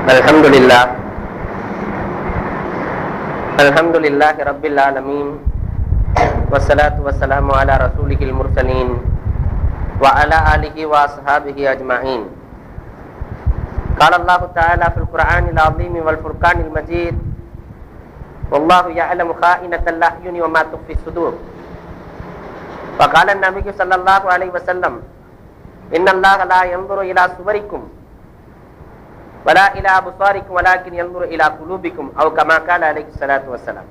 Alhamdulillah Rabbil Alamin. Wassalatu wassalamu ala rasulihil mursalin wa ala alihi wa ashabihi ajma'in. Qala Allah Ta'ala fil Qur'anil azim wal furqanil majid. Wallahu ya'lamu kha'inatal a'yuni wa ma tukhfi sudur. Wa qala an-nabiy sallallahu alaihi wasallam, inna Allah la yanzuru ila suwarikum wala ila absarikum walakin yanzuru ila qulubikum aw kama qala alaihi salatu wassalam.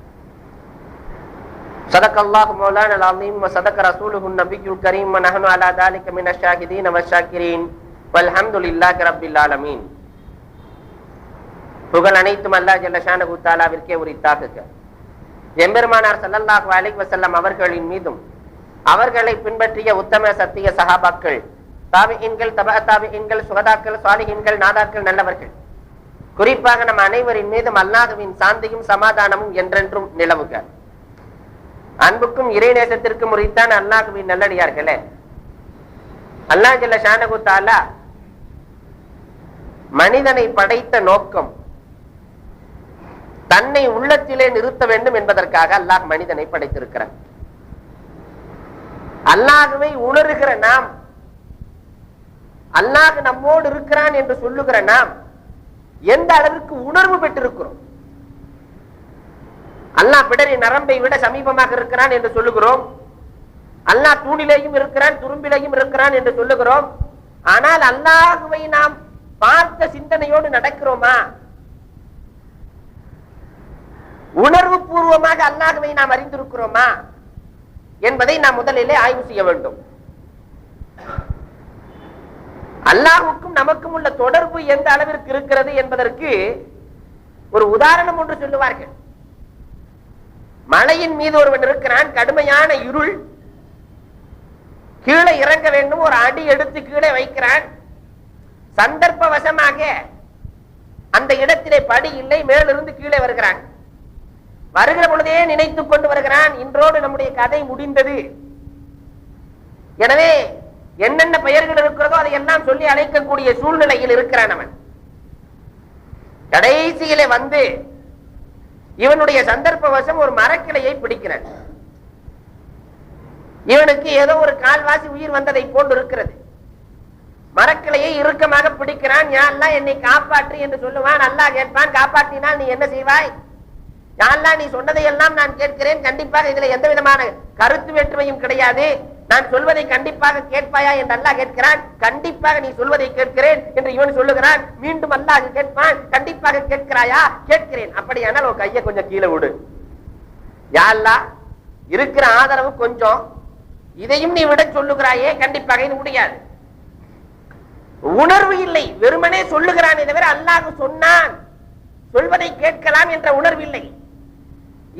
Sadaqallahu maulana al-azim wa sadaqa rasuluhu an-nabiyyul karim wa nahnu ala dhalika minash shahidin wasyakirin walhamdulillahi rabbil alamin. புகழ் அனைத்தும் அல்லாஹ் ஜல்ல ஷானஹு தஆலாவிற்கே உரித்தாகுக. எம்பெருமானார் ஸல்லல்லாஹு அலைஹி வஸல்லம் அவர்களின் மீதும் அவர்களை பின்பற்றிய உத்தம சத்திய சஹாபாக்கள், தாபிஈன்கள், தபஅ தாபிஈன்கள், சுஹதாக்கள், சாலிஹீன்கள், நாதாக்கள், நல்லவர்கள், குறிப்பாக நம் அனைவரின் மீதும் அல்லாஹ்வின் சாந்தியும் சமாதானமும் என்றென்றும் நிலவுக. அன்புக்கும் இறைநேசத்திற்கும் உரித்தான அல்லாஹ்வின் நல்லடியார்களே, அல்லாஹ் ஜல்ல ஷானஹு தஆலா மனிதனை படைத்த நோக்கம் தன்னை உள்ளத்திலே நிறுத்த வேண்டும் என்பதற்காக அல்லாஹ் மனிதனை படைத்திருக்கிறான். அல்லாஹ்வை உணர்கிற நாம், அல்லாஹ் நம்மோடு இருக்கிறான் என்று சொல்லுகிற நாம் எந்த அளவிற்கு உணர்வு பெற்றிருக்கிறோம்? அல்லாஹ் பிடரி நரம்பை விட சமீபமாக இருக்கிறான் என்று சொல்லுகிறோம். அல்லாஹ் தூணிலேயும் இருக்கிறான், துரும்பிலேயும் இருக்கிறான் என்று சொல்லுகிறோம். ஆனால் அல்லாஹ்வை நாம் பார்த்த சிந்தனையோடு நடக்கிறோமா? உணர்வு பூர்வமாக அல்லாஹ்வை நாம் அறிந்திருக்கிறோமா என்பதை நாம் முதலிலே ஆய்வு செய்ய வேண்டும். அல்லாஹ்வுக்கும் நமக்கும் உள்ள தொடர்பு எந்த அளவிற்கு இருக்கிறது என்பதற்கு ஒரு உதாரணம் ஒன்று சொல்லுவார்கள். மலையின் மீது ஒருவன் இருக்கிறான், கடுமையான இருள், கீழே இறங்க வேண்டும், ஒரு அடி எடுத்து கீழே வைக்கிறான். சந்தர்ப்பவசமாக அந்த இடத்திலே படி இல்லை, மேலிருந்து கீழே வருகிறான். வருகிற பொழுதே நினைத்துக் கொண்டு வருகிறான், இன்றோடு நம்முடைய கதை முடிந்தது. எனவே என்னென்ன பெயர்கள் இருக்கிறதோ அதை எல்லாம் சொல்லி அழைக்கக்கூடிய சூழ்நிலையில் இருக்கிறான் அவன். கடைசியிலே வந்து இவனுடைய சந்தர்ப்பவசம் ஒரு மரக்கிளையை பிடிக்கிறான். இவனுக்கு ஏதோ ஒரு கால்வாசி உயிர் வந்ததை போன்று இருக்கிறது. மரக்கிளையை இறுக்கமாக பிடிக்கிறான். யா அல்லாஹ் என்னை காப்பாற்று என்று சொல்லுவான். அல்லாஹ் கேட்பான், காப்பாற்றினால் நீ என்ன செய்வாய்? யா அல்லாஹ் நீ சொன்னதை எல்லாம் நான் கேட்கிறேன், கண்டிப்பாக இதுல எந்த விதமான கருத்து வேற்றுமையும் கிடையாது, நான் சொல்வதை கண்டிப்பாக கேட்பாயா என்று அல்லாஹ் கேட்கிறான். கண்டிப்பாக நீ சொல்வதை கேட்கிறேன் என்று இவன் சொல்லுகிறான். மீண்டும் அல்லாஹ் கேட்பான், கண்டிப்பாக கேட்கிறாயா? கேட்கிறேன். அப்படியானால் ஒரு கையை கொஞ்சம் கீழே விடு. யா அல்லாஹ் இருக்கிற ஆதரவு கொஞ்சம், இதையும் நீ விட சொல்லுகிறாயே, கண்டிப்பாக இது முடியாது. உணர்வு இல்லை, வெறுமனே சொல்லுகிறான். தவிர அல்லாஹ் சொன்னான், சொல்வதை கேட்கலாம் என்ற உணர்வு இல்லை.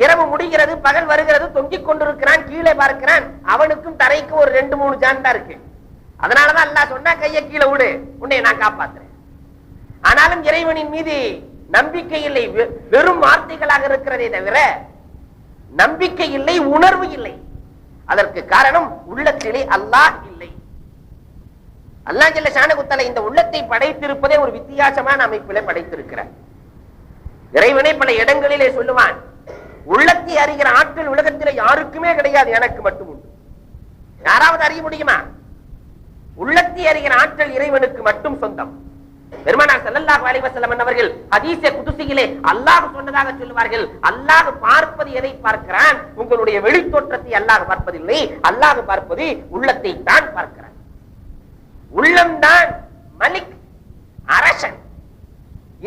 இரவு முடிகிறது, பகல் வருகிறது, தொங்கிக் கொண்டிருக்கிறான், கீழே பார்க்கிறான். அவனுக்கும் தரைக்கும் ஒரு 2-3 ஜான் தான் இருக்கு. அதனாலதான் அல்லாஹ் சொன்னா கையை கீழே விடு, உன்னை நான் காப்பாத்துறேன். ஆனாலும் இறைவனின் மீது நம்பிக்கை இல்லை, வெறும் வார்த்தைகளாக இருக்கிறதே தவிர நம்பிக்கை இல்லை, உணர்வு இல்லை. அதற்கு காரணம் உள்ளத்திலே அல்லாஹ் இல்லை. அல்லாஹ் ஜல்ல ஷானஹு தஆலா இந்த உள்ளத்தை படைத்திருப்பதே ஒரு வித்தியாசமான அமைப்பிலே படைத்திருக்கிறார். இறைவனை பல இடங்களிலே சொல்லுவான், உள்ளத்தை அறிகிற ஆற்றல் உலகத்திலே யாருக்குமே கிடையாது, எனக்கு மட்டும் உண்டு. யாராவது அறிய முடியுமா? உள்ளத்தை அறிகிற ஆற்றல் இறைவனுக்கு மட்டும் சொந்தம். பெருமானார் ஸல்லல்லாஹு அலைஹி வஸல்லம் அவர்கள் ஹதீஸே குதுஸியிலே அல்லாஹ் சொன்னதாக சொல்லுவார்கள், அல்லாஹ் பார்ப்பது எதை பார்க்கிறான்? உங்களுடைய வெளித்தோற்றத்தை அல்லாஹ் பார்ப்பதில்லை, அல்லாஹ் பார்ப்பது உள்ளத்தை தான் பார்க்கிறான். உள்ளம்தான் மலிக், அரசன்.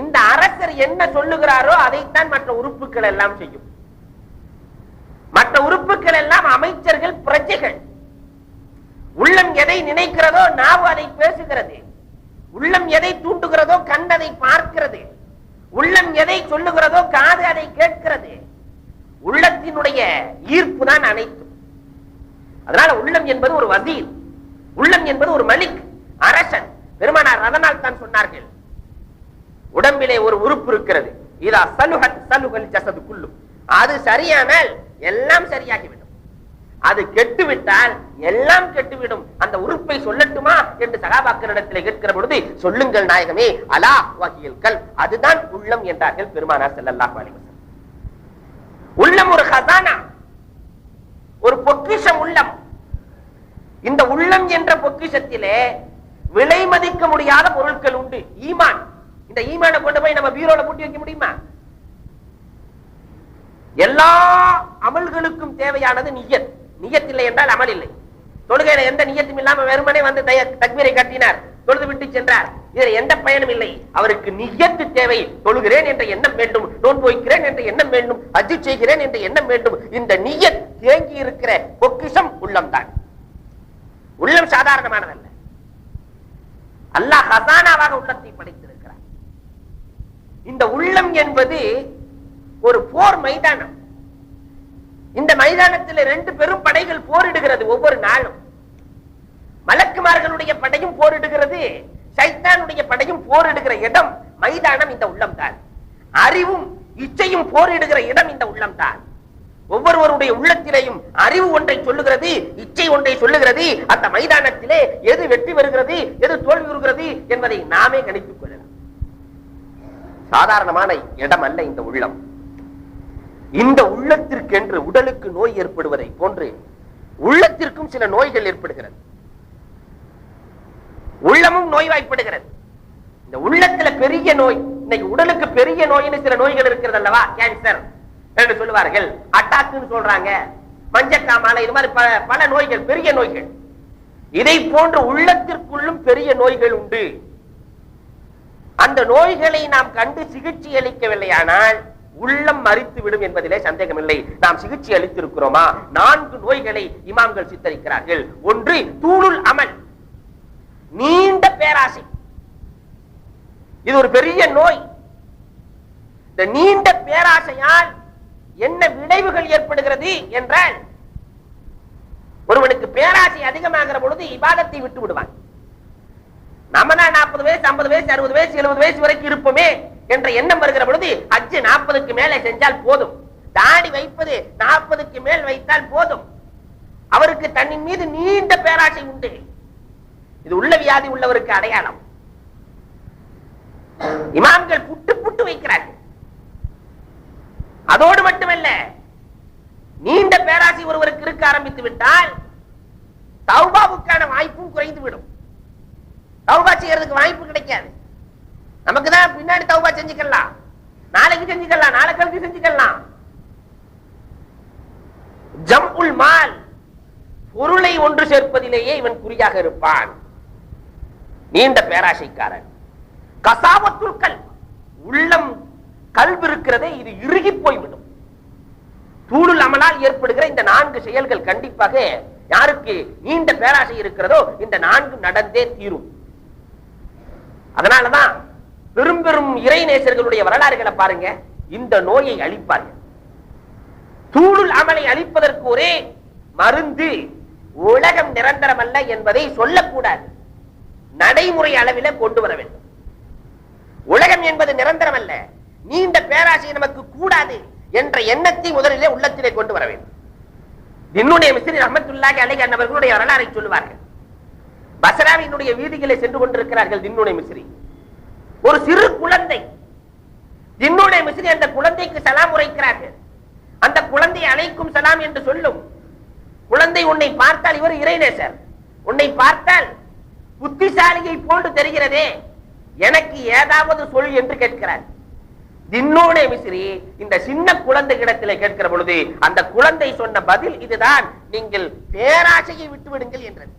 இந்த அரசர் என்ன சொல்லுகிறாரோ அதைத்தான் மற்ற உறுப்புகள் எல்லாம் செய்யும். மற்ற உறுப்புகள் எல்லாம் அமைச்சர்கள், பிரஜைகள். உள்ளம் எதை நினைக்கிறதோ நாவு அதை பேசுகிறது. உள்ளம் எதை தூண்டுகிறதோ கண் அதை பார்க்கிறது. உள்ளம் எதை சொல்லுகிறதோ காது அதை கேட்கிறது. உள்ளத்தினுடைய ஈர்ப்பு தான் அனைத்தும். அதனால உள்ளம் என்பது ஒரு வசீர், உள்ளம் என்பது ஒரு மலிக், அரசன். பெருமானார் அதனால் தான் சொன்னார்கள், உடம்பிலே ஒரு உறுப்பு இருக்கிறது, இதா சலுஹத் சலுஹல் ஜஸது குல்லு. அது சரியானால் எல்லாம் சரியாகிவிடும். அது கெட்டுவிட்டால் எல்லாம் கெட்டுவிடும். அந்த உறுப்பை சொல்லட்டுமா என்று சகாபாக்களிடத்தில் கேட்கிற பொழுது, சொல்லுங்கள் நாயகமே, அலா வஹியல் கல்ப், அதுதான் உள்ளம் என்றார்கள் பெருமானார் ஸல்லல்லாஹு அலைஹி வஸல்லம். உள்ளம் ஒரு ஹஸானா, ஒரு பொக்கிஷம் உள்ளம். இந்த உள்ளம் என்ற பொக்கிஷத்திலே விலை மதிக்க முடியாத பொருட்கள் உண்டு. ஈமான், இந்த ஈமானை கொண்டு போய் நம்ம பீரோல பூட்டி வைக்க முடியுமா? எல்லா அமல்களுக்கும் தேவையானது நியத். நியத் இல்லை என்றால் அமல் இல்லை. தொழுகையில எந்த நியத்தும் இல்லாம வெறுமனே வந்து தக்பீரை கட்டினார், தொழுது விட்டு சென்றார், இதில் எந்த பயனும் இல்லை. அவருக்கு நியத்து தேவை. தொழுகிறேன் என்ற எண்ணம் வேண்டும், நோன்பு வைக்கிறேன் என்ற எண்ணம் வேண்டும், ஹஜ் செய்கிறேன் என்ற எண்ணம் வேண்டும். இந்த நியத் தேங்கி இருக்கிற பொக்கிஷம் உள்ளம் தான். உள்ளம் சாதாரணமானதல்ல. அல்லாஹ் ஹஸானாவாக உள்ளத்தை படைத்திருக்கிறார். இந்த உள்ளம் என்பது ஒரு போர் மைதானம். இந்த மைதானத்தில் 2 பெரும் படைகள் போரிடுகிறது ஒவ்வொரு நாளும். மலக்குமார்களுடைய படையும் போரிடுகிறது, சைத்தானுடைய படையும் போரிடுகிற இடம் மைதானம் இந்த உள்ளம் தான். அறிவும் இச்சையும் போரிடுகிற இடம் இந்த உள்ளம் தான். ஒவ்வொருவருடைய உள்ளத்திலேயும் அறிவு ஒன்றை சொல்லுகிறது, இச்சை ஒன்றை சொல்லுகிறது. அந்த மைதானத்திலே எது வெற்றி பெறுகிறது, எது தோல்வி வருகிறது என்பதை நாமே கணித்துக் கொள்ளலாம். சாதாரணமான இடம் அல்ல இந்த உள்ளம். இந்த உள்ளத்திற்கென்று உடலுக்கு நோய் ஏற்படுவதை போன்று உள்ளத்திற்கும் சில நோய்கள் ஏற்படுகிறது. உள்ளமும் நோய்வாய்ப்படுகிறது. இந்த உள்ளத்துல பெரிய நோய், இன்னைக்கு உடலுக்கு பெரிய நோயின்னு சில நோய்கள் இருக்கிறது அல்லவா? கேன்சர் என்று சொல்லுவார்கள், அட்டாக்னு சொல்றாங்க, மஞ்சக்காமாலை, இது மாதிரி பல நோய்கள், பெரிய நோய்கள். இதை போன்ற உள்ளத்திற்குள்ளும் பெரிய நோய்கள் உண்டு. அந்த நோய்களை நாம் கண்டு சிகிச்சை அளிக்கவில்லையானால் உள்ளம் மரித்து விடும் என்பதிலே சந்தேகமில்லை. நாம் சிகிச்சை அளித்திருக்கிறோமா? 4 நோய்களை இமாம்கள் சித்தரிக்கிறார்கள். ஒன்று தூளுல் அமல், நீண்ட பேராசை. இது ஒரு பெரிய நோய். இந்த நீண்ட பேராசையால் என்ன விளைவுகள் ஏற்படுகிறது என்றால், ஒருவனுக்கு பேராசை அதிகமாகிற பொழுது இபாதத்தை விட்டு விடுவான். நம்ம தான் 40 வயசு, 50 வயசு, 60 வயசு, 70 வயசு வரைக்கும் இருப்போமே என்ற எண்ணம் வருகிற பொழுது ஹஜ் 40க்கு மேலே செஞ்சால் போதும், தாடி வைப்பது 40க்கு மேல் வைத்தால் போதும். அவருக்கு தன்னின் மீது நீண்ட பேராசை உண்டு. இது உள்ள வியாதி உள்ளவருக்கு அடையாளம். இமாம்கள் புட்டு புட்டு வைக்கிறார்கள். அதோடு மட்டுமல்ல, நீண்ட பேராசை ஒருவருக்கு இருக்க ஆரம்பித்து விட்டால் தௌபாவுக்கான வாய்ப்பும் குறைந்து விடும். தௌபா செய்யறதுக்கு வாய்ப்பு கிடைக்காது. நமக்கு தான் பின்னாடி தௌபா செஞ்சுக்கலாம், நாளைக்கு செஞ்சுக்கலாம், நாளை கழிச்சு செஞ்சுக்கலாம். ஜம்உல் மால், பொருளை ஒன்று சேர்ப்பதிலேயே இவன் குறியாக இருப்பான். நீண்ட பேராசைக்காரன். கசாவத்துல் கல்ப், உள்ளம் கல்வி இருக்கிறதே, இது இறுகி போய்விடும். தூளுல் அமலால் ஏற்படுகிற இந்த 4 செயல்கள் கண்டிப்பாக யாருக்கு நீண்ட பேராசை இருக்கிறதோ இந்த 4 நடந்தே தீரும். அதனாலதான் பெரும் பெரும் இறை நேசர்களுடைய வரலாறுகளை பாருங்க, இந்த நோயை அழிப்பார்கள். தூளுல் அமலை அழிப்பதற்கு ஒரே மருந்து உலகம் நிரந்தரம் அல்ல என்பதை சொல்லக்கூடாது, நடைமுறை அளவில கொண்டு வர வேண்டும். உலகம் என்பது நிரந்தரம் அல்ல, நீண்ட பேராசை நமக்கு கூடாது என்ற எண்ணத்தை முதலிலே உள்ளத்திலே கொண்டு வர வேண்டும். தின்னுடைய மிஸ்ரி ரஹ்மத்துல்லாஹி அலைஹி அவர்களுடைய வரலாறை சொல்லுவார்கள். பஸ்ராவினுடைய வீதிகளை சென்று கொண்டிருக்கிறார்கள் தின்னுடைய மிஸ்ரி. ஒரு சிறு குழந்தை, தின்னுடைய மிஸ்ரி அந்த குழந்தைக்கு சலாம் உரைக்கிறார்கள். அந்த குழந்தை அலைக்கும் சலாம் என்று சொல்லும். குழந்தை உன்னை பார்த்தால், இவர் இறைநேசர், உன்னை பார்த்தால் புத்திசாலியை போன்று தெரிகிறதே, எனக்கு ஏதாவது சொல் என்று கேட்கிறார். தின்னோனே மிஸ்ரி இந்த சின்ன குழந்தைகளிடத்திலே கேட்கிற பொழுது அந்த குழந்தை சொன்ன பதில் இதுதான், நீங்கள் பேராசையை விட்டு விடுங்கள் என்றது.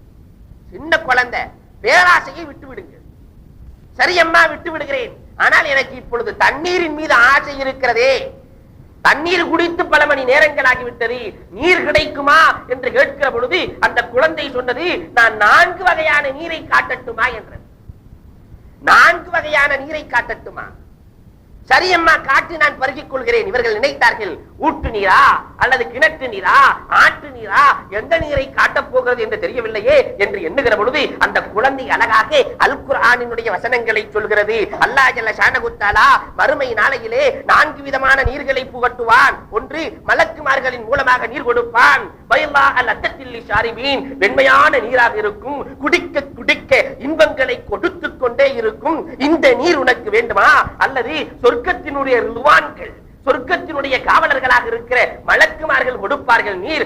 சின்ன குழந்தை, பேராசையை விட்டு விடுங்கள். சரி அம்மா, விட்டு விடுகிறேன், ஆனால் எனக்கு இப்பொழுது தண்ணீரின் மீது ஆசை இருக்கிறதே, தண்ணீர் குடித்து பல மணி நேரங்கள் ஆகிவிட்டது, நீர் கிடைக்குமா என்று கேட்கிற பொழுது அந்த குழந்தை சொன்னது, நான் 4 வகையான நீரை காட்டட்டுமா என்றது. 4 வகையான நீரை காட்டட்டுமா? சரி அம்மா, காட்டு, நான் பருகிக் கொள்கிறேன். இவர்கள் நினைத்தார்கள் ஊட்டு நீரா அல்லது கிணற்று நீரா, ஆற்று நீரா எந்த நீரை காட்டப் போகிறது என்று தெரியவில்லையே என்று எண்ணுகிற பொழுது அந்த குழந்தை அழகாக அல் குர்ஆனினுடைய வசனங்களை சொல்கிறது. அல்லாஹ் ஜல்ல ஷானஹு தஆலா மறுமை நாளையிலே 4 விதமான நீர்களை புகட்டுவான். ஒன்று, மலக்குமார்களின் மூலமாக நீர் கொடுப்பான். வெண்மையான நீராக இருக்கும், குடிக்க குடிக்க இன்பங்களை கொடுத்துக் கொண்டே இருக்கும். இந்த நீர் உனக்கு வேண்டுமா? அல்லது சொர்க்கத்தினுடைய ரிதுவான்கள், சொர்க்கத்தினுடைய காவலர்களாக இருக்கிற மலக்குமார்கள் கொடுப்பார்கள் நீர்.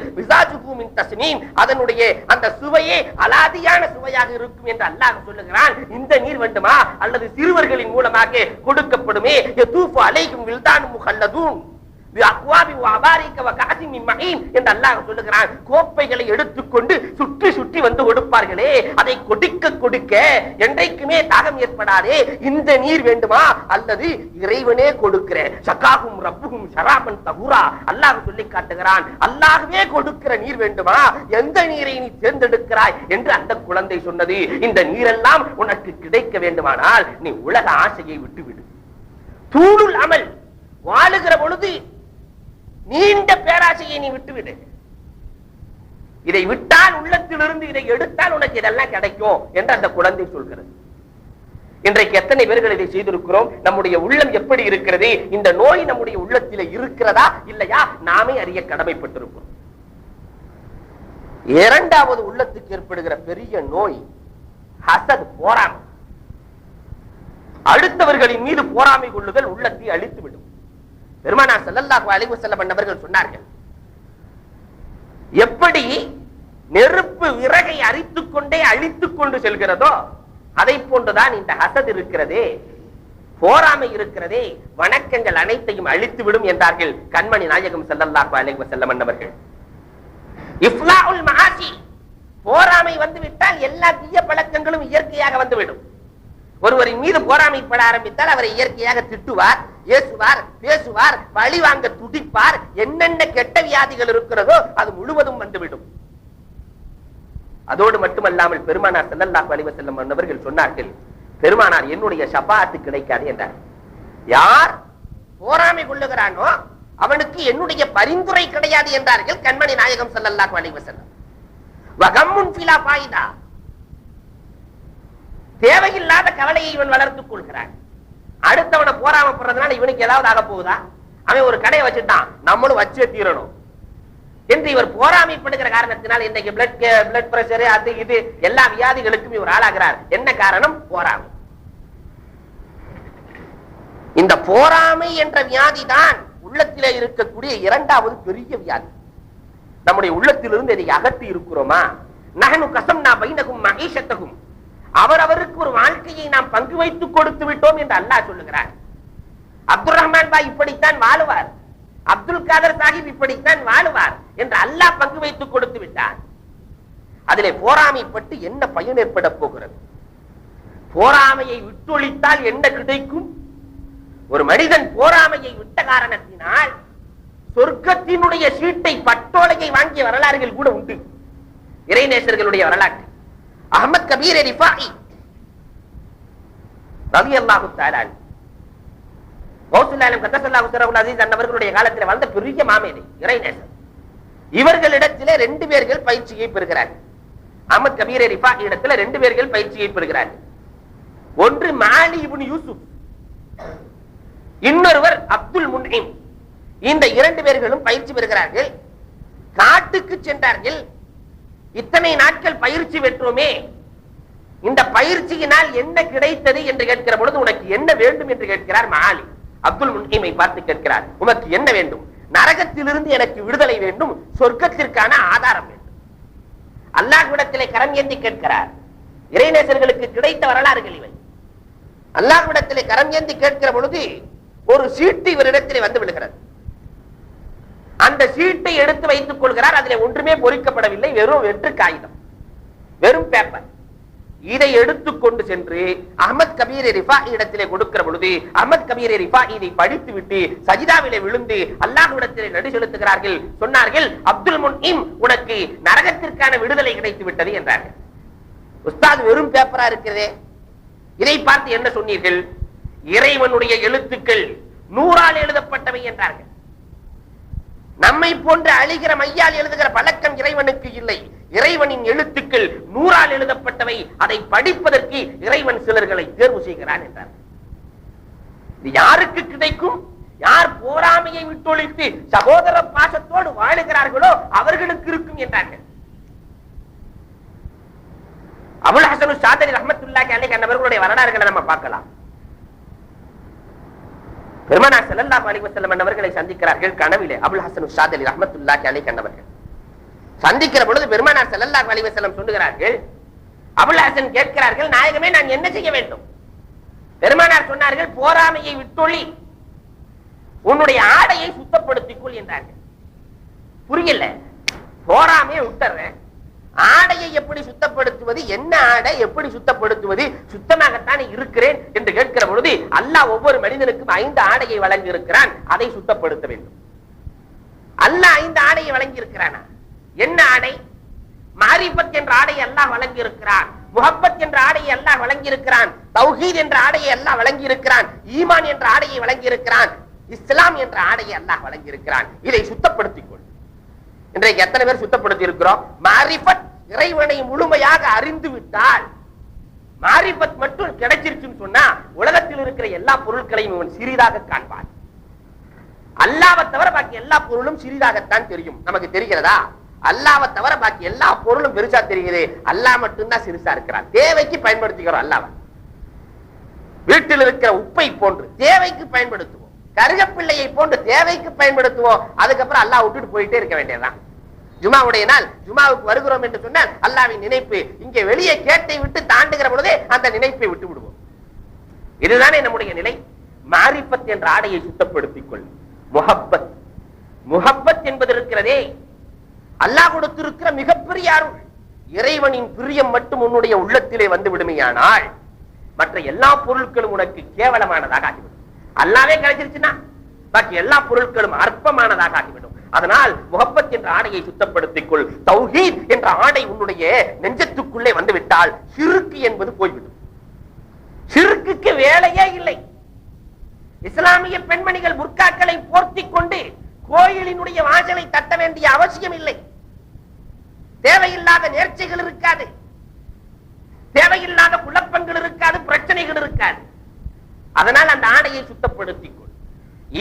அதனுடைய அந்த சுவையே அலாதியான சுவையாக இருக்கும் என்று அல்லாஹ் சொல்லுகிறான். இந்த நீர் வேண்டுமா? அல்லது சிறுவர்களின் மூலமாக கொடுக்கப்படுமே யதூஃபு அலைஹிம் வில்தானும் முஹல்லதூன் கோப்பைகளை எடுத்துக்கொண்டு சுற்றி சுற்றி வந்து கொடுப்பார்களே, அதை கொடுக்க கொடுக்க என்றைக்குமே தாகம் ஏற்படாதே. இந்த நீர் வேண்டுமா? அல்லது இறைவனே கொடுக்கிற சகாகும் ரப்புகும் ஷராபன் தஹூரா அல்லாஹ் சொல்லி காட்டுகிறான். அல்லாஹ்வே கொடுக்கிற நீர் வேண்டுமா? எந்த நீரை நீ தேர்ந்தெடுக்கிறாய் என்று அந்த குழந்தை சொன்னது. இந்த நீரெல்லாம் உனக்கு கிடைக்க வேண்டுமானால் நீ உலக ஆசையை விட்டுவிடு. தூளுல் அமல், வாழுகிற பொழுது நீண்ட பேராசையை நீ விட்டுவிடு. இதை விட்டால், உள்ளத்திலிருந்து இதை எடுத்தால் உனக்கு இதெல்லாம் கிடைக்கும் என்று அந்த குழந்தை சொல்கிறது. இன்றைக்கு எத்தனை பேர்கள் இதை செய்திருக்கிறோம்? நம்முடைய உள்ளம் எப்படி இருக்கிறது? இந்த நோய் நம்முடைய உள்ளத்திலே இருக்கிறதா இல்லையா நாமே அறிய கடமைப்பட்டிருக்கிறோம். இரண்டாவது உள்ளத்துக்கு ஏற்படுகிற பெரிய நோய் ஹசத், போராமை. அடுத்தவர்களின் மீது போராமை கொள்ளுதல் உள்ளத்தை அழித்துவிடும். பெருமானார் ஸல்லல்லாஹு அலைஹி வஸல்லம் அவர்கள் சொன்னார்கள், எப்படி நெருப்பு விறகை அரித்துக் கொண்டே அழித்துக் கொண்டு செல்கிறதோ அதை போன்றுதான் இந்த ஹசத் இருக்கிறதே, போராமை இருக்கிறதே, வணக்கங்கள் அனைத்தையும் அழித்து விடும் என்றார்கள் கண்மணி நாயகம் ஸல்லல்லாஹு அலைஹி வஸல்லம் அவர்கள். இஃப்லாஉல் மஆசி, போராமை வந்துவிட்டால் எல்லா தீய பழக்கங்களும் இயற்கையாக வந்துவிடும். ஒருவரின் மீது போராமைப்பட ஆரம்பித்தால் அவரை இயற்கையாக திட்டுவார், ஏசுவார், பேசுவார், பழி வாங்க துடிப்பார். என்னென்ன கெட்ட வியாதிகள் இருக்கிறதோ அது முழுவதும் வந்துவிடும். அதோடு மட்டுமல்லாமல் பெருமானார் ஸல்லல்லாஹு அலைஹி வஸல்லம் அவர்கள் சொன்னார்கள், பெருமானார் என்னுடைய ஷஃபாஅத் கிடைக்காது என்றார். யார் போராமை கொள்ளுகிறானோ அவனுக்கு என்னுடைய பரிந்துரை கிடையாது என்றார்கள் கண்மணி நாயகம் ஸல்லல்லாஹு அலைஹி வஸல்லம். வகம்முன் ஃபிலா ஃபாயிதா, தேவையில்லாத கவலையை இவன் வளர்த்துக் கொள்கிறான். அடுத்தவனை போராமப்படுறதுனால இவனுக்கு ஏதாவது ஆக போகுதா? அவன் ஒரு கடையை வச்சுட்டான், நம்மளும் வச்சே தீரணும் என்று இவர் போராமைப்படுகிற காரணத்தினால் இன்றைக்கு பிளட் பிரஷர், அது இது எல்லா வியாதிகளுக்கும் இவர் ஆளாகிறார். என்ன காரணம்? போராமை. இந்த போராமை என்ற வியாதி தான் உள்ளத்திலே இருக்கக்கூடிய இரண்டாவது பெரிய வியாதி. நம்முடைய உள்ளத்திலிருந்து இதை அகற்றி இருக்கிறோமா? நஹனு கஸம்னா பைனகும் மஈஷத்தகும், அவரவருக்கு ஒரு வாழ்க்கையை நாம் பங்கு வைத்துக் கொடுத்து விட்டோம் என்று அல்லாஹ் சொல்லுகிறார். அப்துல் ரஹ்மான் பாய் இப்படித்தான் வாழுவார், அப்துல் காதர் சாஹிப் இப்படித்தான் வாழுவார் என்று அல்லாஹ் பங்கு வைத்துக் கொடுத்து விட்டார். அதிலே போராமைப்பட்டு என்ன பயன் ஏற்பட போகிறது? போராமையை விட்டொழித்தால் என்ன கிடைக்கும்? ஒரு மனிதன் போராமையை விட்ட காரணத்தினால் சொர்க்கத்தினுடைய சீட்டை, பட்டோலையை வாங்கிய வரலாறுகள் கூட உண்டு. இறைநேசர்களுடைய வரலாற்று. அஹ்மத் கபீர் ரிஃபாயி ரலியல்லாஹு தஆலா கௌசுல் ஆலம் கத்தஸல்லாஹு சிரஹுல் அஸீஸ் அன்னவர்களுடைய காலத்தில் வாழ்ந்த பெரிய மாமேதை, இறைநேசர். இவர்களிடத்திலே 2 பேர்கள் பயிற்சியை பெறுகிறார்கள். அஹ்மத் கபீர் ரிஃபாயி இடத்துல 2 பேர்கள் பயிற்சியை பெறுகிறார்கள். ஒன்று மாலி இப்னு யூசுப், இன்னொருவர் அப்துல் முன்இம். இந்த 2 பேர்களும் பயிற்சி பெறுகிறார்கள். காட்டுக்கு சென்றார்கள். இத்தனை நாட்கள் பயிற்சி பெற்றோமே, இந்த பயிற்சியினால் என்ன கிடைத்தது என்று கேட்கிற பொழுது உனக்கு என்ன வேண்டும் என்று கேட்கிறார் மாலி. அப்துல் முன்இமை பார்த்து கேட்கிறார், உனக்கு என்ன வேண்டும்? நரகத்திலிருந்து எனக்கு விடுதலை வேண்டும், சொர்க்கத்திற்கான ஆதாரம் வேண்டும். அல்லாஹ்விடத்திலே கரம் ஏந்தி கேட்கிறார். இறைநேசர்களுக்கு கிடைத்த வரலாறுகள் இவை. அல்லாஹ்விடத்திலே கரம் ஏந்தி கேட்கிற பொழுது ஒரு சீட்டு இவரிடத்திலே வந்து விடுகிறது. அந்த சீட்டை எடுத்து வைத்துக் கொள்கிறார். அதிலே ஒன்றுமே பொறிக்கப்படவில்லை, வெறும் வெற்று காகிதம், வெறும் பேப்பர். இதை எடுத்துக்கொண்டு சென்று அஹ்மத் கபீர் ரிஃபாயி இடத்திலே கொடுக்கிற பொழுது அஹ்மத் கபீர் ரிஃபாயி இதை படித்து விட்டு சஜிதாவிலே விழுந்து அல்லாஹ்விடத்திலே நடு செலுத்துகிறார்கள். சொன்னார்கள், அப்துல் முன்இம், உனக்கு நரகத்திற்கான விடுதலை கிடைத்து விட்டது என்றார்கள். உஸ்தாத், வெறும் பேப்பரா இருக்கிறதே, இதை பார்த்து என்ன சொன்னீர்கள்? இறைவனுடைய எழுத்துக்கள் 100ஆல் எழுதப்பட்டவை என்றார்கள். நம்மை போன்ற அழிகிற மையால் எழுதுகிற பழக்கம் இறைவனுக்கு இல்லை. இறைவனின் எழுத்துக்கள் 100ஆல் எழுதப்பட்டவை. அதை படிப்பதற்கு இறைவன் சிலர்களை தேர்வு செய்கிறான் என்றார். இது யாருக்கு கிடைக்கும்? யார் போராமையை விட்டொழித்து சகோதர பாசத்தோடு வாழுகிறார்களோ அவர்களுக்கு இருக்கும் என்றார்கள். அபுல் ஹசன் ஷாதலி ரஹ்மத்துல்லாஹி அலைஹி அவர்களுடைய வரலாறுகளை நம்ம பார்க்கலாம். பெருமானார் ஸல்லல்லாஹு அலைஹி வஸல்லம் அவர்களை சந்திக்கிறார்கள் கனவிலே. அபுல் ஹசன் ஷாதலி ரஹ்மத்துல்லாஹி அலைஹி அவர்கள் சந்திக்கிற பொழுது பெருமானார் ஸல்லல்லாஹு அலைஹி வஸல்லம் சொல்லுகிறார்கள், அபுல் ஹசன் கேட்கிறார்கள், நாயகமே நான் என்ன செய்ய வேண்டும்? பெருமானார் சொன்னார்கள், போராமையை விட்டொழி, உன்னுடைய ஆடையை சுத்தப்படுத்திக் கொள் என்றார்கள். புரியல, போராமையை விட்டுறேன், ஆடையை எப்படி சுத்தப்படுத்துவது? என்ன ஆடை எப்படி சுத்தப்படுத்துவது? சுத்தமாகத்தான் இருக்கிறேன் என்று கேட்கிற பொழுது அல்லாஹ் ஒவ்வொரு மனிதனுக்கும் 5 ஆடையை வழங்கி இருக்கிறான், அதை சுத்தப்படுத்த வேண்டும். அல்லாஹ் 5 ஆடையை வழங்கி இருக்கிறானா? என்ன ஆடை? மாரிஃபத் என்ற ஆடையை அல்லாஹ் வழங்கி இருக்கிறான், முஹப்பத் என்ற ஆடையை அல்லாஹ் வழங்கி இருக்கிறான், தௌஹீத் என்ற ஆடையை அல்லாஹ் வழங்கி இருக்கிறான், ஈமான் என்ற ஆடையை வழங்கி இருக்கிறான், இஸ்லாம் என்ற ஆடையை அல்லாஹ் வழங்கி இருக்கிறான். இதை சுத்தப்படுத்திக் கொள். இன்றைக்கு எத்தனை பேர் சுத்தப்படுத்தி இருக்கிறோம்? மாரிஃபத், இறைவனை முழுமையாக அறிந்து விட்டால், மாரிஃபத் மட்டும் கிடைச்சிருச்சுன்னு சொன்னா உலகத்தில் இருக்கிற எல்லா பொருட்களையும் இவன் சிறிதாக காண்பான். அல்லாஹ்வை தவிர பாக்கி எல்லா பொருளும் சிறிதாகத்தான் தெரியும். நமக்கு தெரிகிறதா? அல்லாஹ்வை தவிர பாக்கி எல்லா பொருளும் பெருசா தெரியுது, அல்லாஹ் மட்டும்தான் சிறுசா இருக்கிறான். தேவைக்கு பயன்படுத்திக்கிறோம் அல்லாஹ்வை. வீட்டில் இருக்கிற உப்பை போன்று தேவைக்கு பயன்படுத்துவோம், கருகப்பிள்ளையை போன்று தேவைக்கு பயன்படுத்துவோம். அதுக்கப்புறம் அல்லாஹ் விட்டுட்டு போயிட்டே இருக்க வேண்டியதுதான். ஜுமாவுடைய நாள் ஜுமாவுக்கு வருகிறோம் என்று சொன்னால் அல்லாஹ்வின் நினைப்பு இங்கே வெளியே கேட்டை விட்டு தாண்டுகிற பொழுதே அந்த நினைப்பை விட்டு விடுவோம். இதுதானே நம்முடைய நிலை. மாரிஃபத் என்ற ஆடையை சுத்தப்படுத்திக் கொள். முஹப்பத், முஹப்பத் என்பது இருக்கிறதே அல்லாஹ் கொடுத்திருக்கிற மிகப்பெரிய அருள். இறைவனின் பிரியம் மட்டும் உன்னுடைய உள்ளத்திலே வந்து விடுமையானால் மற்ற எல்லா பொருட்களும் உனக்கு கேவலமானதாக ஆகிவிடும். அல்லாவே கிடைச்சிருச்சுன்னா பாக்கி எல்லா பொருட்களும் அற்பமானதாக ஆகிவிடும். அதனால் முஹப்பத் என்ற ஆடையை சுத்தப்படுத்திக் கொள். தௌஹீத் என்ற ஆடை உன்னுடைய நெஞ்சத்துக்குள்ளே வந்துவிட்டால் ஷிர்க் என்பது போய்விடும். ஷிர்க்குக்கு வேலையே இல்லை. இஸ்லாமிய பெண்மணிகள் புர்காக்களை போர்த்திக் கொண்டு கோயிலினுடைய வாசலை தட்ட வேண்டிய அவசியம் இல்லை. தேவையில்லாத நேர்ச்சிகள் இருக்காது, தேவையில்லாத குழப்பங்கள் இருக்காது, பிரச்சனைகள் இருக்காது. அதனால் அந்த ஆடையை சுத்தப்படுத்திக் கொள்.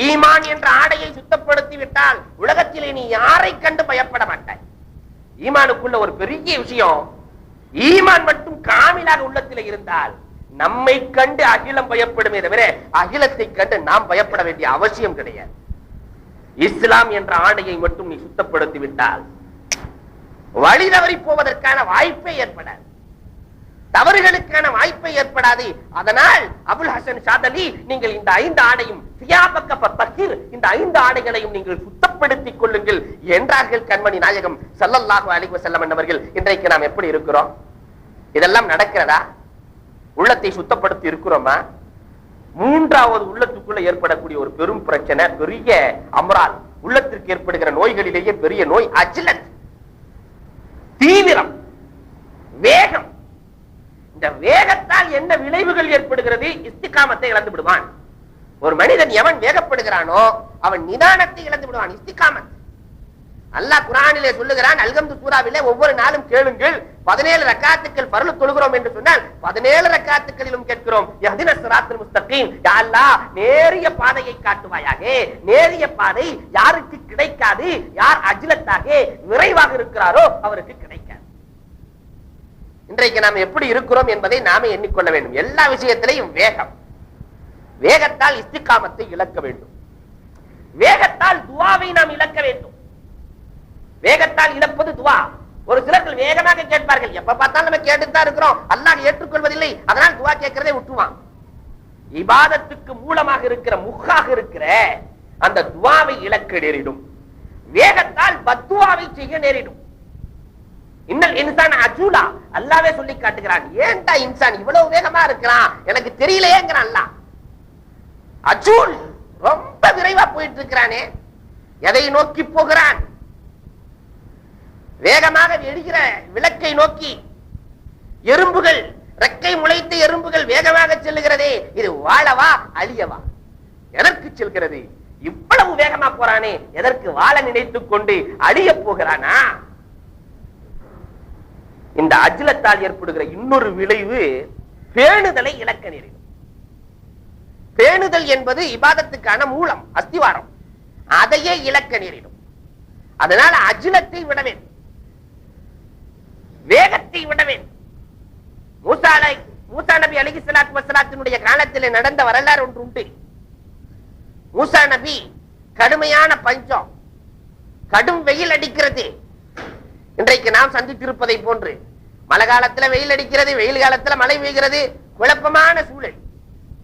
ஈமான் என்ற ஆடையை சுத்தப்படுத்தி விட்டால் உலகத்திலே நீ யாரை கண்டு பயப்பட மாட்டாய். ஈமானுக்குள்ள ஒரு பெரிய விஷயம், ஈமான் மட்டும் காமிலாக உள்ளத்திலே இருந்தால் நம்மை கண்டு அகிலம் பயப்படுமே தவிர அகிலத்தை கண்டு நாம் பயப்பட வேண்டிய அவசியம் கிடையாது. இஸ்லாம் என்ற ஆடையை மட்டும் நீ சுத்தப்படுத்தி விட்டால் வழி தவறி போவதற்கான வாய்ப்பே ஏற்படாது, தவறுகளுக்கான வாய்ப்பை ஏற்படாது. அதனால் அபுல் ஹசன் ஷாதலி, நீங்கள் இந்த 5 ஆடையும் இந்த 5 ஆடைகளையும் நீங்கள் சுத்தப்படுத்திக் கொள்ளுங்கள் என்றார்கள் கண்மணி நாயகம் ஸல்லல்லாஹு அலைஹி வஸல்லம் அவர்கள். இன்றைக்கு நாம் எப்படி இருக்கிறோம்? இதெல்லாம் நடக்கிறதா? உள்ளத்தை சுத்தப்படுத்தி இருக்கிறோமா? 3வது உள்ளத்துக்குள்ள ஏற்படக்கூடிய ஒரு பெரும் பிரச்சனை, பெரிய அம்ரால், உள்ளத்திற்கு ஏற்படுகிற நோய்களிலேயே பெரிய நோய் அஜ்லத், தீவிரம், வேகம். இந்த வேகத்தால் என்ன விளைவுகள் ஏற்படுகிறது? இஸ்திகாமத்தை இழந்து விடுவான். ஒரு மனிதன் எவன் வேகப்படுகிறானோ அவன் நிதானத்தை இழந்து விடுவான். இஸ்திகாமத் அல்லாஹ் குர்ஆனிலே சொல்லுகிறான். அல்ஹம்து சூராவிலே ஒவ்வொரு நாளும் கேளுங்கள், 17 ரக்காத்துக்கள் ஃபர்ல் தொழுகிறோம் என்று சொன்னால் 17 ரக்காத்துக்களிலும் கேட்கிறோம், யஹ்தின ஸிராத்தல் முஸ்தகீம், யா அல்லாஹ் நேரிய பாதையை காட்டுவாயாக. நேரிய பாதை யாருக்கு கிடைக்காது? யார் அஜ்லத்தாக விரைவாக இருக்கிறாரோ அவருக்கு கிடைக்காது. இன்றைக்கு நாம் எப்படி இருக்கிறோம் என்பதை நாமே எண்ணிக்கொள்ள வேண்டும். எல்லா விஷயத்திலையும் வேகம். வேகத்தால் இஸ்திகாமத்தை இழக்க வேண்டும். வேகத்தால் துஆவை நாம் இழக்க வேண்டும். வேகத்தால் இழப்பது துஆ. ஒரு சிலர்கள் வேகமாக கேட்பார்கள், எப்ப பார்த்தாலும் நம்ம கேட்டுதான் இருக்கிறோம், அல்லாஹ் ஏற்றுக்கொள்வதில்லை, அதனால் துஆ கேட்கிறதை விட்டுவான். இபாதத்துக்கு மூலமாக இருக்கிற முக்காக இருக்கிற அந்த துஆவை இழக்க நேரிடும். வேகத்தால் பத்துஆவை செய்ய நேரிடும். இன்னல் இன்சான் அஜூலா, அல்லாஹ்வே சொல்லி காட்டுகிறான். ஏன்டா இன்சான் இவ்வளவு வேகமா இருக்கிறான், எனக்கு தெரியலையேங்கிறான் அல்லாஹ். அஜூல், ரொம்ப விரைவா போயிட்டு இருக்கிறானே, எதை நோக்கி போகிறான்? வேகமாக எரிகிற விளக்கை நோக்கி. எறும்புகள், ரெக்கை முளைத்த எறும்புகள் வேகமாக செல்லுகிறதே, இது வாழவா அழியவா? எதற்கு செல்கிறது? இவ்வளவு வேகமா போறானே, எதற்கு வாழ நினைத்துக் கொண்டு அழிய போகிறானா? இந்த அஜ்லத்தால் ஏற்படுகிற இன்னொரு விளைவு பேணுதலை இழக்க நேரிடும். பேணுதல் என்பது இபாதத்துக்கான மூலம், அஸ்திவாரம். அதையே இழக்க நேரிடும். அதனால அஜ்லத்தை விட வேண்டும், வேகத்தை விட வேண்டும். மூசா நபி அலைஹிஸ்ஸலாத்து வஸ்ஸலாத்தினுடைய காலத்திலே நடந்த வரலாறு ஒன்று உண்டு. மூசா நபி கடுமையான பஞ்சம், கடும் வெயில் அடிக்கிறது. இன்றைக்கு நாம் சந்தித்திருப்பதை போன்று மழை காலத்துல வெயில் அடிக்கிறது, வெயில் காலத்துல மழை பெய்கிறது, குழப்பமான சூழல்.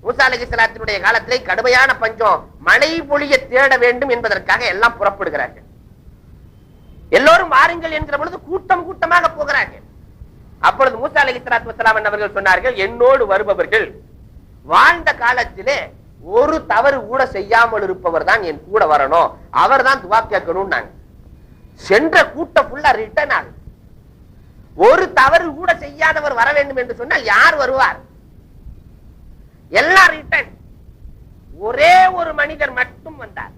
மூசா அலைஹிஸ்ஸலாத்தினுடைய காலத்திலே கடுமையான பஞ்சம், மழை பொழிய தேட வேண்டும் என்பதற்காக எல்லாம் புறப்படுகிறார்கள். எல்லோரும் வாருங்கள் என்கிற பொழுது கூட்டம் கூட்டமாக போகிறார்கள். அப்பொழுது மூசா அலைஹிஸ்ஸலாத்து வஸ்ஸலாம் அவர்கள் சொன்னார்கள், என்னோடு வருபவர்கள் வாழ்ந்த காலத்திலே ஒரு தவறு கூட செய்யாமல் இருப்பவர் தான் என் கூட வரணும், அவர் தான் துவா கேட்கணும். சென்ற கூட்டம் ஃபுல்லா ரிட்டர்ன் ஆகுது. ஒரு தவறு கூட செய்யாதவர் வர வேண்டும் என்று சொன்னால் யார் வருவார்? எல்லாம் ரிட்டர்ன். ஒரே ஒரு மனிதர் மட்டும் வந்தார்.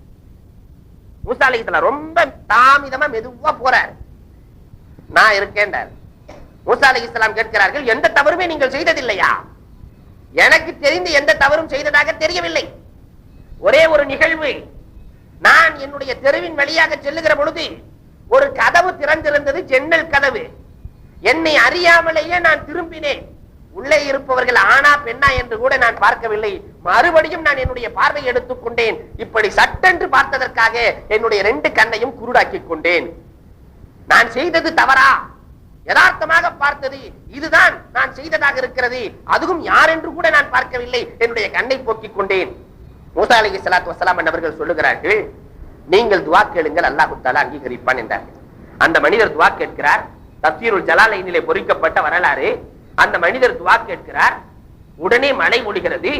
மூசா அலைஹிஸ்ஸலாம் ரொம்ப தாமதமா மெதுவா போறார். நான் இருக்கேன்டார். மூசா அலைஹிஸ்ஸலாம் கேட்கிறார்கள், எந்த தவறுமே நீங்கள் செய்ததில்லையா? எனக்கு தெரிந்து எந்த தவறும் செய்ததாக தெரியவில்லை. ஒரே ஒரு நிகழ்வு, நான் என்னுடைய தெருவின் வழியாக செல்லுகிற பொழுது ஒரு கதவு திறந்திருந்தது, ஜன்னல் கதவு. என்னை அறியாமலேயே நான் திரும்பினேன். உள்ளே இருப்பவர்கள் ஆனா பெண்ணா என்று கூட நான் பார்க்கவில்லை. மறுபடியும் நான் என்னுடைய பார்வை எடுத்துக் கொண்டேன். இப்படி சட்டென்று பார்த்ததற்காக என்னுடைய 2 கண்ணையும் குருடாக்கி கொண்டேன். நான் செய்தது தவறா? யதார்த்தமாக பார்த்தது இதுதான் நான் செய்ததாக இருக்கிறது. அதுவும் யார் என்று கூட நான் பார்க்கவில்லை. என்னுடைய கண்ணை போக்கிக் கொண்டேன். மூசா அலைஹிஸ்ஸலாத்து வஸ்ஸலாம் அவர்கள் சொல்லுகிறார்கள், நீங்கள் துஆ கேளுங்கள், அல்லாஹ் தஆலா அங்கீகரிப்பான் என்றார்கள். அந்த மனிதர் துஆ கேட்கிறார். தஃசீருல் ஜலாலைனிலே பொறிக்கப்பட்ட வரலாறு. அந்த மனிதர் துஆ கேட்கிறார். உடனே மழை பொழிகிறது.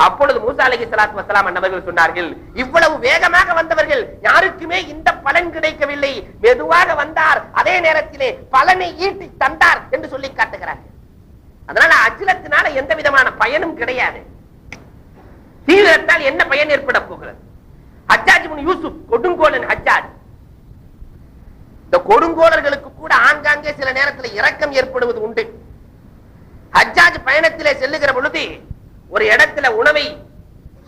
அப்பொழுது மூசா அலைஹிஸ்ஸலாத்து வஸ்ஸலாம் அவர்கள் சொன்னார்கள், இவ்வளவு வேகமாக வந்தவர்கள் யாருக்குமே இந்த பலன் கிடைக்கவில்லை. மெதுவாக வந்தார், அதே நேரத்திலே பலனை ஈட்டி தந்தார் என்று சொல்லி காட்டுகிறார்கள். அதனால அஜ்லத்தினால எந்த விதமான பயனும் கிடையாது. தீவிரத்தால் என்ன பயன் ஏற்பட போகிறது? ஹஜ்ஜாஜ் இப்னு யூசுப், கொடுங்கோலன் ஹஜ்ஜாஜ். இந்த கொடுங்கோலர்களுக்கு கூட ஆங்காங்கே சில நேரத்தில் இரக்கம் ஏற்படுவது உண்டு. ஹஜ்ஜாஜ் பயணத்திலே செல்லுகிற பொழுது ஒரு இடத்துல உணவை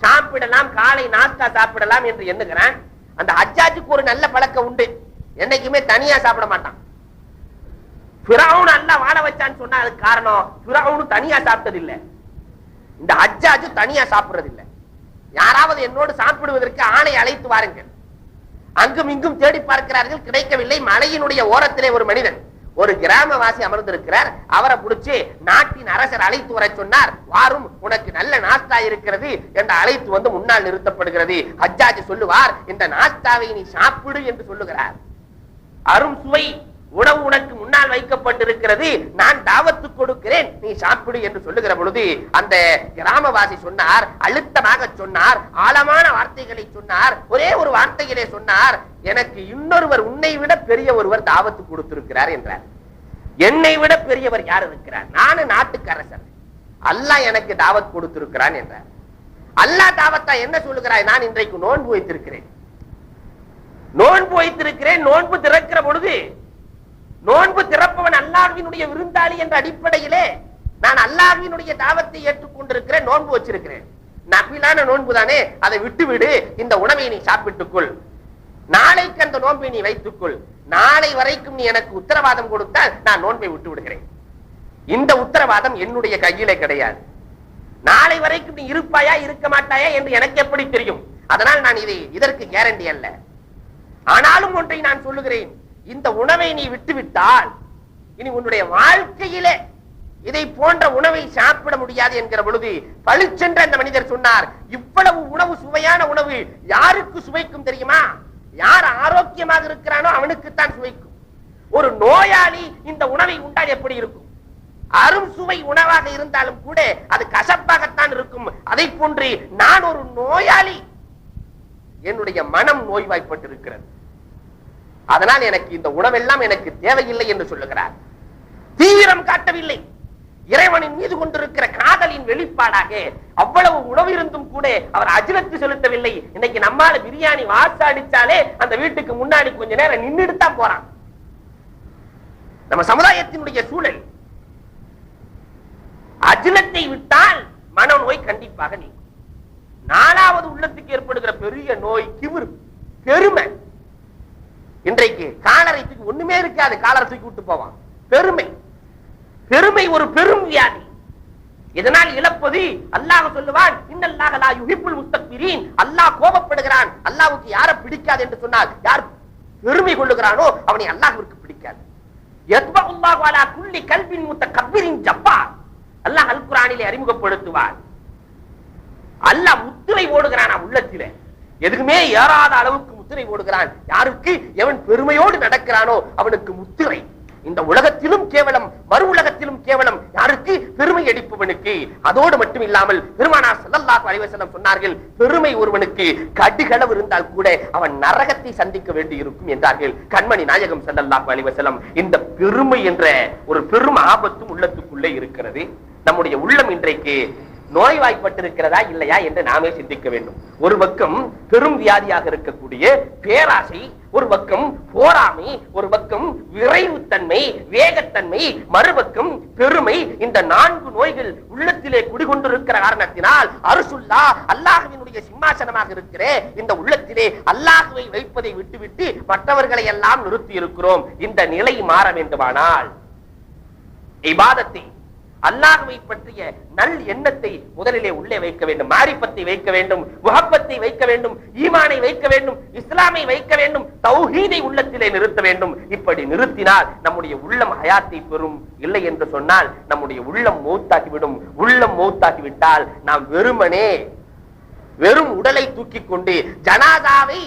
சாப்பிடலாம், காலை நாஸ்தா சாப்பிடலாம் என்று எண்ணுகிறான். அந்த ஹஜ்ஜாஜுக்கு ஒரு நல்ல பழக்கம் உண்டு, என்னைக்குமே தனியா சாப்பிட மாட்டான். ஃபிரௌன் அல்லாஹ் வாழ வச்சான்னு சொன்னா அதுக்கு காரணம் ஃபிரௌன் தனியா சாப்பிட்டது இல்ல, இந்த ஹஜ்ஜாஜ் தனியா சாப்பிடுறது இல்ல. யாராவது என்னோடு சாப்பிடுவதற்கு ஆணை அழைத்து வாருங்கள். அங்கும் இங்கும் தேடி பார்க்கிறார்கள், கிடைக்கவில்லை. மலையினுடைய ஓரத்திலே ஒரு மனிதன், ஒரு கிராமவாசி அமர்ந்திருக்கிறார். அவரை பிடிச்சு நாட்டின் அரசர் அழைத்து வர சொன்னார். வாரும், உனக்கு நல்ல நாஸ்தா இருக்கிறது என்று அழைத்து வந்து முன்னால் நிறுத்தப்படுகிறது. ஹஜ்ஜாஜ் சொல்லுவார், இந்த நாஸ்தாவை நீ சாப்பிடு என்று சொல்லுகிறார். அரும் சுவை உணவு உனக்கு முன்னால் வைக்கப்பட்டிருக்கிறது, நான் தாவத்து கொடுக்கிறேன், நீ சாப்பிடு என்று சொல்லுகிற பொழுது அந்த கிராமவாசி சொன்னார், அழுத்தமாக சொன்னார், ஆழமான வார்த்தைகளை சொன்னார். ஒரே ஒரு வார்த்தையிலே சொன்னார், எனக்கு இன்னொருவர் உன்னை விட பெரிய ஒருவர் தாவத்து கொடுத்திருக்கிறார் என்றார். என்னை விட பெரியவர் யார் இருக்கிறார்? நானும் நாட்டுக்கு அரசர், அல்லாஹ் எனக்கு தாவத் கொடுத்திருக்கிறான் என்றார். அல்லாஹ் தாவத்தா என்ன சொல்லுகிறாய்? நான் இன்றைக்கு நோன்பு வைத்திருக்கிறேன். நோன்பு வைத்திருக்கிறேன். நோன்பு திறக்கிற பொழுது நோன்பு திறப்பவன் அல்லாஹ்வினுடைய விருந்தாளி என்ற அடிப்படையிலே நான் அல்லாஹ்வினுடைய தாவத்தை ஏற்றுக்கொண்டிருக்கிறேன், நோன்பு வச்சிருக்கிறேன். நபிலான நோன்பு தானே, அதை விட்டுவிடு, இந்த உணவை நீ சாப்பிட்டுக்கொள், நாளைக்கு அந்த நோன்பை நீ வைத்துக்கொள், நாளை வரைக்கும் நீ எனக்கு உத்தரவாதம் கொடுத்தால் நான் நோன்பை விட்டு விடுகிறேன். இந்த உத்தரவாதம் என்னுடைய கையிலே கிடையாது. நாளை வரைக்கும் நீ இருப்பாயா இருக்க மாட்டாயா என்று எனக்கு எப்படி தெரியும்? அதனால் நான் இதற்கு கேரண்டி அல்ல. ஆனாலும் ஒன்றை நான் சொல்லுகிறேன், இந்த உணவை நீ விட்டுவிட்டால் இனி உன்னுடைய வாழ்க்கையிலே இதை போன்ற உணவை சாப்பிட முடியாது என்கிற பொழுது பளிச்சென்ற அந்த மனிதர் சொன்னார், இவ்வளவு உணவு, சுவையான உணவு யாருக்கு சுவைக்கும் தெரியுமா? யார் ஆரோக்கியமாக இருக்கிறானோ அவனுக்குத்தான் சுவைக்கும். ஒரு நோயாளி இந்த உணவை உண்டால் எப்படி இருக்கும்? அரும் சுவை உணவாக இருந்தாலும் கூட அது கசப்பாகத்தான் இருக்கும். அதை போன்று நான் ஒரு நோயாளி, என்னுடைய மனம் நோய்வாய்ப்பட்டிருக்கிறது, அதனால் எனக்கு இந்த உணவெல்லாம் எனக்கு தேவையில்லை என்று சொல்லுகிறார். தீவிரம் காட்டவில்லை, இறைவனின் மீது கொண்டிருக்கிற காதலின் வெளிப்பாடாக அவ்வளவு உணவு இருந்தும் கூட அவர் அஜ்ரத்து செலுத்தவில்லை. இன்னைக்கு நம்மால பிரியாணி வாசம் அடிச்சாலே அந்த வீட்டுக்கு முன்னாடி கொஞ்ச நேரம் நின்றுட்டு தான் போறான். நம்ம சமுதாயத்தினுடைய சூழல். அஜ்ரத்தை விட்டால் மனநோய் கண்டிப்பாக நீங்கும். நாலாவது உள்ளத்துக்கு ஏற்படுகிற பெரிய நோய் கிபிர், பெருமை. இன்றைக்கு காலரைக்கு ஒண்ணுமே இருக்காது, காலரை தூக்கி விட்டு போவான். பெருமை, பெருமை ஒரு பெரும் வியாதி. இதனால் இழப்பது அல்லாஹ் சொல்லுவான், இன்னல்லாஹ லா யுஹிப்புல் முஸ்தக்பிரீன். அல்லாஹ் கோபப்படுகிறான். அல்லாஹ்வுக்கு யாரை பிடிக்காது என்று சொன்னால், யார் பெருமை கொள்ளுகிறானோ அவனை அல்லாஹ்விற்கு பிடிக்காது. யத்பஉல்லாஹு அலா குல்லி கல்பின் முத்தகப்பிரின் ஜப்பார். அல்லாஹ் அல் குர்ஆனிலே அறிமுகப்படுத்துவார். அல்லாஹ் முத்திரை ஓடுகிறான் உள்ளத்திலே, எதுக்குமே ஏறாத அளவுக்கு முத்திரை ஓடுகிறான். யாருக்கு? எவன் பெருமையோடு நடக்கிறானோ அவனுக்கு முத்திரை. இந்த உலகத்திலும் கேவலம், மறு உலகத்திலும் கேவலம். யாருக்கு? பெருமை அடிப்பவனுக்கு. அதோடு மட்டும் இல்லாமல் பெருமானார் ஸல்லல்லாஹு அலைஹி வஸல்லம் சொன்னார்கள், பெருமை ஒருவனுக்கு கடுகளவு இருந்தால் கூட அவன் நரகத்தை சந்திக்க வேண்டி இருக்கும் என்றார்கள் கண்மணி நாயகம் ஸல்லல்லாஹு அலைஹி வஸல்லம். இந்த பெருமை என்ற ஒரு பெரும் ஆபத்தும் உள்ளத்துக்குள்ளே இருக்கிறது. நம்முடைய உள்ளம் இன்றைக்கு நோய்வாய்ப்பட்டிருக்கிறதா இல்லையா என்று நாமே சிந்திக்க வேண்டும். ஒரு பக்கம் பெரும் வியாதியாக இருக்கக்கூடிய பேராசை, ஒரு பக்கம் போராமை, ஒரு பக்கம் விரைவுத்தன்மை, வேகத்தன்மை, மறுபக்கம் பெருமை. இந்த 4 நோய்கள் உள்ளத்திலே குடிகொண்டிருக்கிற காரணத்தினால் அரசுல்லா அல்லாஹ்வினுடைய சிம்மாசனமாக இருக்கிற இந்த உள்ளத்திலே அல்லாஹ்வை வைப்பதை விட்டுவிட்டு மற்றவர்களை எல்லாம் நிறுத்தி இருக்கிறோம். இந்த நிலை மாற வேண்டுமானால் இபாதத்தை, அல்லாஹ்வை பற்றிய நல் எண்ணத்தை முதலிலே உள்ளே வைக்க வேண்டும். மாரிஃபத்தை வைக்க வேண்டும், முஹப்பத்தை வைக்க வேண்டும், ஈமானை வைக்க வேண்டும், இஸ்லாமை வைக்க வேண்டும், தௌஹீதை உள்ளத்திலே நிறுத்த வேண்டும். இப்படி நிறுத்தினால் நம்முடைய உள்ளம் ஹயாத்தை பெறும். இல்லை என்று சொன்னால் நம்முடைய உள்ளம் மௌத்தாகிவிடும். உள்ளம் மௌத்தாகிவிட்டால் நாம் வெறும் உடலை தூக்கி கொண்டு ஜனாதாவை